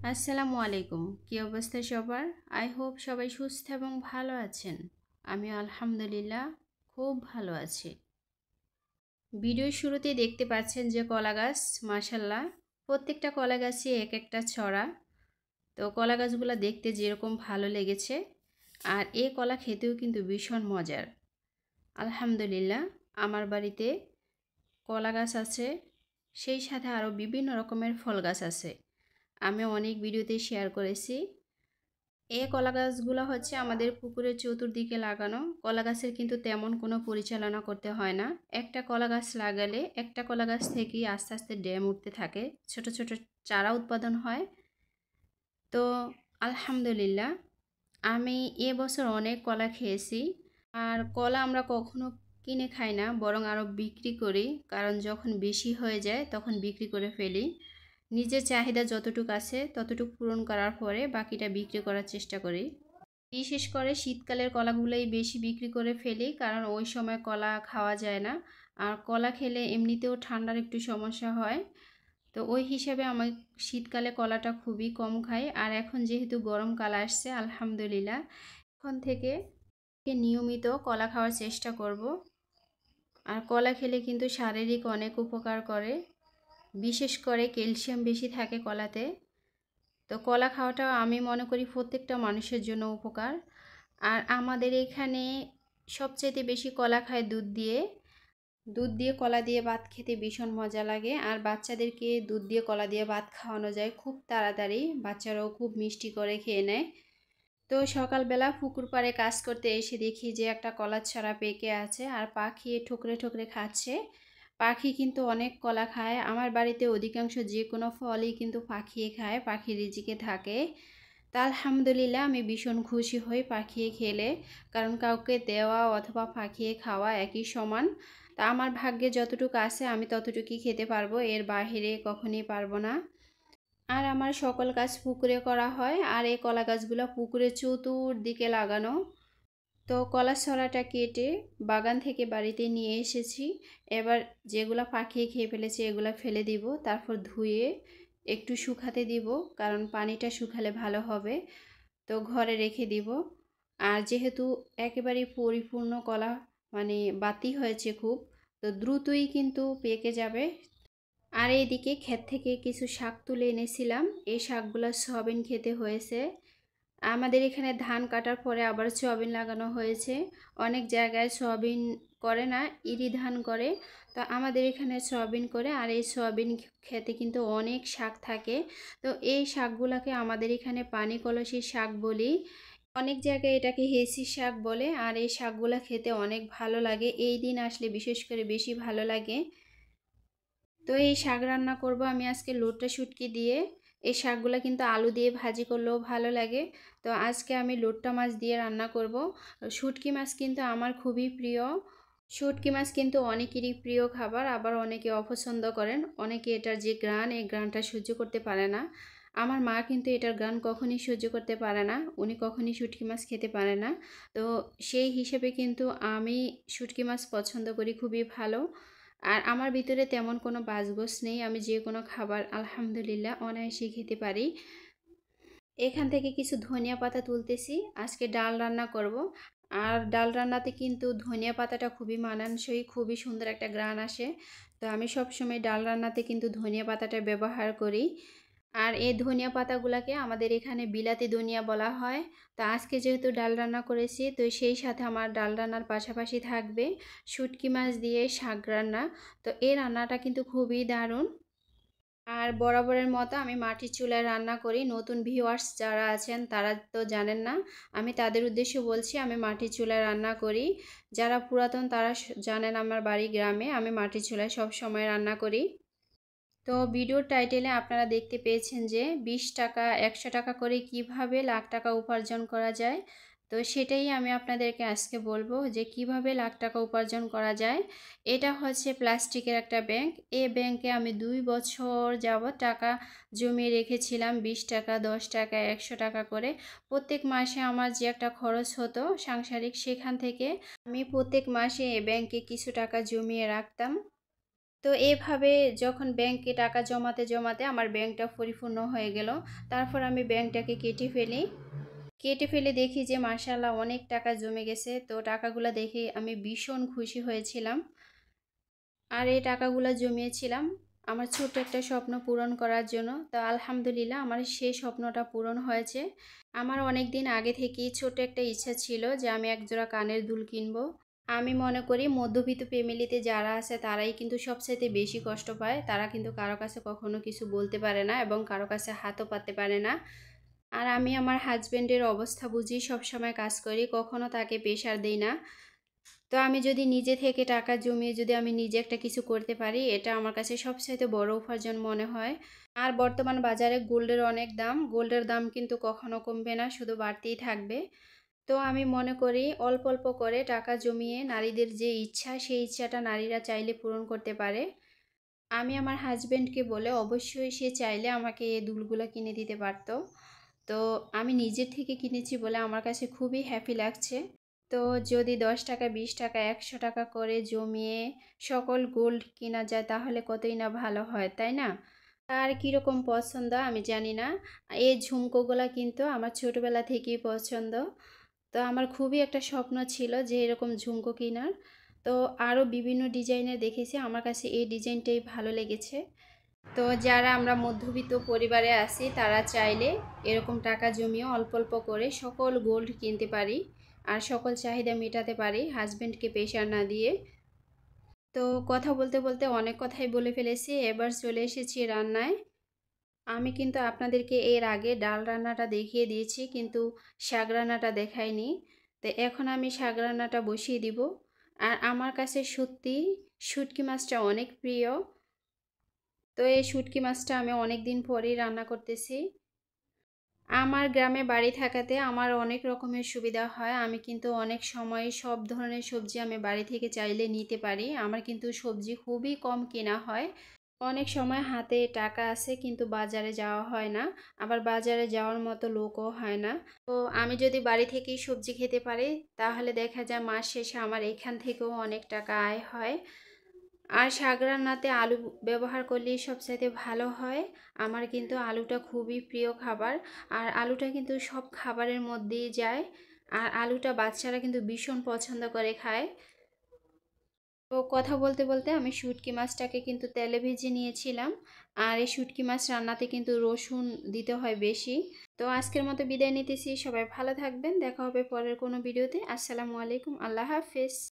আসসালামু আলাইকুম। কি অবস্থা সবার? আই হোপ সবাই সুস্থ এবং ভালো আছেন। আমি আলহামদুলিল্লাহ খুব ভালো আছি। ভিডিওর শুরুতে দেখতে পাচ্ছেন যে কলা গাছ, মাশাল্লাহ প্রত্যেকটা কলা গাছই এক একটা ছড়া। তো কলা গাছগুলো দেখতে যেরকম ভালো লেগেছে, আর এই কলা খেতেও কিন্তু ভীষণ মজার। আলহামদুলিল্লাহ আমার বাড়িতে কলা গাছ আছে, সেই সাথে আরও বিভিন্ন রকমের ফল গাছ আছে। আমি অনেক ভিডিওতে শেয়ার করেছি। এই কলা গাছগুলো হচ্ছে আমাদের পুকুরের চতুর্দিকে লাগানো। কলা গাছের কিন্তু তেমন কোনো পরিচালনা করতে হয় না। একটা কলা গাছ লাগালে একটা কলা গাছ থেকেই আস্তে আস্তে ড্যাম উঠতে থাকে, ছোট ছোট চারা উৎপাদন হয়। তো আলহামদুলিল্লাহ আমি এবছর অনেক কলা খেয়েছি। আর কলা আমরা কখনো কিনে খাই না, বরং আরও বিক্রি করি, কারণ যখন বেশি হয়ে যায় তখন বিক্রি করে ফেলি। নিজের চাহিদা যতটুকু আছে ততটুকু পূরণ করার পরে বাকিটা বিক্রি করার চেষ্টা করি। বিশেষ করে শীতকালের কলাগুলোই বেশি বিক্রি করে ফেলি, কারণ ওই সময় কলা খাওয়া যায় না। আর কলা খেলে এমনিতেও ঠান্ডার একটু সমস্যা হয়। তো ওই হিসাবে আমি শীতকালে কলাটা খুবই কম খাই। আর এখন যেহেতু গরমকাল আসছে, আলহামদুলিল্লাহ এখন থেকে নিয়মিত কলা খাওয়ার চেষ্টা করব। আর কলা খেলে কিন্তু শারীরিক অনেক উপকার করে, বিশেষ করে ক্যালসিয়াম বেশি থাকে কলাতে। তো কলা খাওয়াটা আমি মনে করি প্রত্যেকটা মানুষের জন্য উপকার। আর আমাদের এখানে সবচেয়ে বেশি কলা খায় দুধ দিয়ে কলা দিয়ে ভাত খেতে ভীষণ মজা লাগে। আর বাচ্চাদেরকে দুধ দিয়ে কলা দিয়ে ভাত খাওয়ানো যায় খুব তাড়াতাড়ি, বাচ্চারাও খুব মিষ্টি করে খেয়ে নেয়। তো সকালবেলা পুকুর পাড়ে কাজ করতে এসে দেখি যে একটা কলার ছড়া পেকে আছে, আর পাখি ঠুকরে ঠুকরে খাচ্ছে। পাখি কিন্তু অনেক কলা খায়। আমার বাড়িতে অধিকাংশ যে কোনো ফলই কিন্তু পাখিয়ে খায়, পাখি রিজিকে থাকে। তা আলহামদুলিল্লাহ আমি ভীষণ খুশি হই পাখিয়ে খেলে, কারণ কাউকে দেওয়া অথবা পাখিয়ে খাওয়া একই সমান। তা আমার ভাগ্যে যতটুকু আছে আমি ততটুকুই খেতে পারবো, এর বাহিরে কখনই পারবো না। আর আমার সকল কাজ পুকুরে করা হয়, আর এই কলা গাছগুলো পুকুরের চতুর্দিকে লাগানো। তো কলার ছড়াটা কেটে বাগান থেকে বাড়িতে নিয়ে এসেছি। এবার যেগুলো পাখিয়ে খেয়ে ফেলেছে এগুলো ফেলে দিব, তারপর ধুয়ে একটু শুকাতে দিব, কারণ পানিটা শুকালে ভালো হবে। তো ঘরে রেখে দিব। আর যেহেতু একেবারে পরিপূর্ণ কলা মানে বাতি হয়েছে খুব, তো দ্রুতই কিন্তু পেকে যাবে। আর এইদিকে ক্ষেত থেকে কিছু শাক তুলে এনেছিলাম, এই শাকগুলো সয়াবিন খেতে হয়েছে। আমাদের এখানে ধান কাটার পরে আবার সয়াবিন লাগানো হয়েছে। অনেক জায়গায় সয়াবিন করে না, ইরি ধান করে। তো আমাদের এখানে সয়াবিন করে, আর এই সয়াবিন খেতে কিন্তু অনেক শাক থাকে। তো এই শাকগুলোকে আমাদের এখানে পানি কলসির শাক বলি, অনেক জায়গায় এটাকে হেসি শাক বলে। আর এই শাকগুলো খেতে অনেক ভালো লাগে, এই দিন আসলে বিশেষ করে বেশি ভালো লাগে। তো এই শাক রান্না করব আমি আজকে লোটটা শুটকি দিয়ে। এই শাকগুলো কিন্তু আলু দিয়ে ভাজি করলেও ভালো লাগে। তো আজকে আমি লোট্টা মাছ দিয়ে রান্না করব। শুটকি মাছ কিন্তু আমার খুবই প্রিয়। শুটকি মাছ কিন্তু অনেকেরই প্রিয় খাবার, আবার অনেকে অপছন্দ করেন। অনেকে এটার যে ঘ্রাণ, এই ঘ্রাণটা সহ্য করতে পারে না। আমার মা কিন্তু এটার ঘ্রাণ কখনই সহ্য করতে পারে না, উনি কখনই শুটকি মাছ খেতে পারে না। তো সেই হিসেবে কিন্তু আমি শুটকি মাছ পছন্দ করি খুবই ভালো। আর আমার ভিতরে তেমন কোনো বাছগোছ নেই, আমি যে কোনো খাবার আলহামদুলিল্লাহ অনায়াসে খেতে পারি। এখান থেকে কিছু ধনিয়া পাতা তুলতেছি, আজকে ডাল রান্না করব। আর ডাল রান্নাতে কিন্তু ধনিয়া পাতাটা খুবই মানানসই, খুবই সুন্দর একটা ঘ্রাণ আসে। তো আমি সবসময় ডাল রান্নাতে কিন্তু ধনিয়া পাতাটা ব্যবহার করি। আর এই ধনিয়া পাতাগুলোকে আমাদের এখানে বিলাতি ধনিয়া বলা হয়। তো আজকে যেহেতু ডাল রান্না করেছি, তো সেই সাথে আমার ডাল রান্নার পাশাপাশি থাকবে শুটকি মাছ দিয়ে শাক রান্না। তো এই রান্নাটা কিন্তু খুবই দারুণ। আর বরাবরের মতো আমি মাটির চুলায় রান্না করি। নতুন ভিউয়ার্স যারা আছেন তারা তো জানেন না, আমি তাদের উদ্দেশ্যে বলছি আমি মাটির চুলায় রান্না করি। যারা পুরাতন তারা জানেন আমার বাড়ি গ্রামে, আমি মাটির চুলায় সব সময় রান্না করি। তো ভিডিওর টাইটেলে আপনারা দেখতে পেয়েছেন যে 20 টাকা 100 টাকা করে কিভাবে লাখ টাকা উপার্জন করা যায়। তো সেটাই আমি আপনাদেরকে আজকে বলবো যে কিভাবে লাখ টাকা উপার্জন করা যায়। এটা হচ্ছে প্লাস্টিকের একটা ব্যাংক। এই ব্যাংকে আমি 2 বছর যাবত টাকা জমিয়ে রেখেছিলাম, 20 টাকা 10 টাকা 100 টাকা করে। প্রত্যেক মাসে আমার যে একটা খরচ হতো সাংসারিক, সেখান থেকে আমি প্রত্যেক মাসে এই ব্যাংকে কিছু টাকা জমিয়ে রাখতাম। তো এভাবে যখন ব্যাংকে টাকা জমাতে জমাতে আমার ব্যাংকটা পরিপূর্ণ হয়ে গেল। তারপর আমি ব্যাংকটাকে কেটে ফেলি। কেটে ফেলে দেখি যে মাশাআল্লাহ অনেক টাকা জমে গেছে। তো টাকাগুলো দেখে আমি ভীষণ খুশি হয়েছিলাম। আর এই টাকাগুলো জমিয়েছিলাম আমার ছোট্ট একটা স্বপ্ন পূরণ করার জন্য। তো আলহামদুলিল্লাহ আমার সেই স্বপ্নটা পূরণ হয়েছে। আমার অনেক দিন আগে থেকেই ছোট একটা ইচ্ছা ছিল যে আমি একজোড়া কানের দুল কিনবো। আমি মনে করি মধ্যবিত্ত ফ্যামিলিতে যারা আছে তারাই কিন্তু সবচাইতে বেশি কষ্ট পায়। তারা কিন্তু কারো কাছে কখনো কিছু বলতে পারে না এবং কারো কাছে হাতও পাততে পারে না। আর আমি আমার হাজবেন্ডের অবস্থা বুঝি সবসময় কাজ করি, কখনো তাকে প্রেশার দেই না। তো আমি যদি নিজে থেকে টাকা জমিয়ে যদি আমি নিজে একটা কিছু করতে পারি, এটা আমার কাছে সবচাইতে বড় উপার্জন মনে হয়। আর বর্তমান বাজারে গোল্ডের অনেক দাম, গোল্ডের দাম কিন্তু কখনো কমবে না, শুধু বাড়তেই থাকবে। তো আমি মনে করি অল্প অল্প করে টাকা জমিয়ে নারীদের যে ইচ্ছা, সেই ইচ্ছাটা নারীরা চাইলে পূরণ করতে পারে। আমি আমার হাজবেন্ডকে বলে অবশ্যই সে চাইলে আমাকে এই দুলগুলো কিনে দিতে পারতো। তো আমি নিজের থেকে কিনেছি বলে আমার কাছে খুবই হ্যাপি লাগছে। তো যদি 10 টাকা 20 টাকা 100 টাকা করে জমিয়ে সকল গোল্ড কেনা যায় তাহলে কতই না ভালো হয়, তাই না? আর কীরকম পছন্দ আমি জানি না। এই ঝুমকোগুলা কিন্তু আমার ছোটোবেলা থেকেই পছন্দ। তো আমার খুবই একটা স্বপ্ন ছিল যে এরকম ঝুমকো কেনার। তো আরও বিভিন্ন ডিজাইনের দেখেছি, আমার কাছে এই ডিজাইনটাই ভালো লেগেছে। তো যারা আমরা মধ্যবিত্ত পরিবারে আছি তারা চাইলে এরকম টাকা জমিয়ে অল্প অল্প করে সকল গোল্ড কিনতে পারি আর সকল চাহিদা মেটাতে পারি হাজব্যান্ডকে প্রেশার না দিয়ে। তো কথা বলতে বলতে অনেক কথাই বলে ফেলেছি, এবার চলে এসেছি রান্নায়। আমি কিন্তু আপনাদেরকে এর আগে ডাল রান্নাটা দেখিয়ে দিয়েছি, কিন্তু শাক রান্নাটা দেখাইনি। তো এখন আমি শাক রান্নাটা বসিয়ে দিব। আর আমার কাছে সত্যি শুটকি মাছটা অনেক প্রিয়। তো এই শুটকি মাছটা আমি অনেক দিন পরেই রান্না করতেছি। আমার গ্রামে বাড়ি থাকাতে আমার অনেক রকমের সুবিধা হয়। আমি কিন্তু অনেক সময় সব ধরনের সবজি আমি বাড়ি থেকে চাইলে নিতে পারি। আমার কিন্তু সবজি খুবই কম কেনা হয়। অনেক সময় হাতে টাকা আছে কিন্তু বাজারে যাওয়া হয় না। আবার বাজারে যাওয়ার মতো লোকও হয় না। তো আমি যদি বাড়ি থেকেই সবজি খেতে পারি তাহলে দেখা যায় মাস শেষে আমার এখান থেকেও অনেক টাকা আয় হয়। আর শাক রান্নাতে আলু ব্যবহার করলেই সবচাইতে ভালো হয়। আমার কিন্তু আলুটা খুবই প্রিয় খাবার। আর আলুটা কিন্তু সব খাবারের মধ্যেই যায়। আর আলুটা বাচ্চারা কিন্তু ভীষণ পছন্দ করে খায়। তো কথা বলতে বলতে আমি শুটকি মাছটাকে কিন্তু তেলে ভেজে নিয়েছিলাম। আর এই শুটকি মাছ রান্নাতে কিন্তু রসুন দিতে হয় বেশি। তো আজকের মতো বিদায় নিতেছি, সবাই ভালো থাকবেন, দেখা হবে পরের কোনো ভিডিওতে। আসসালামু আলাইকুম, আল্লাহ হাফেজ।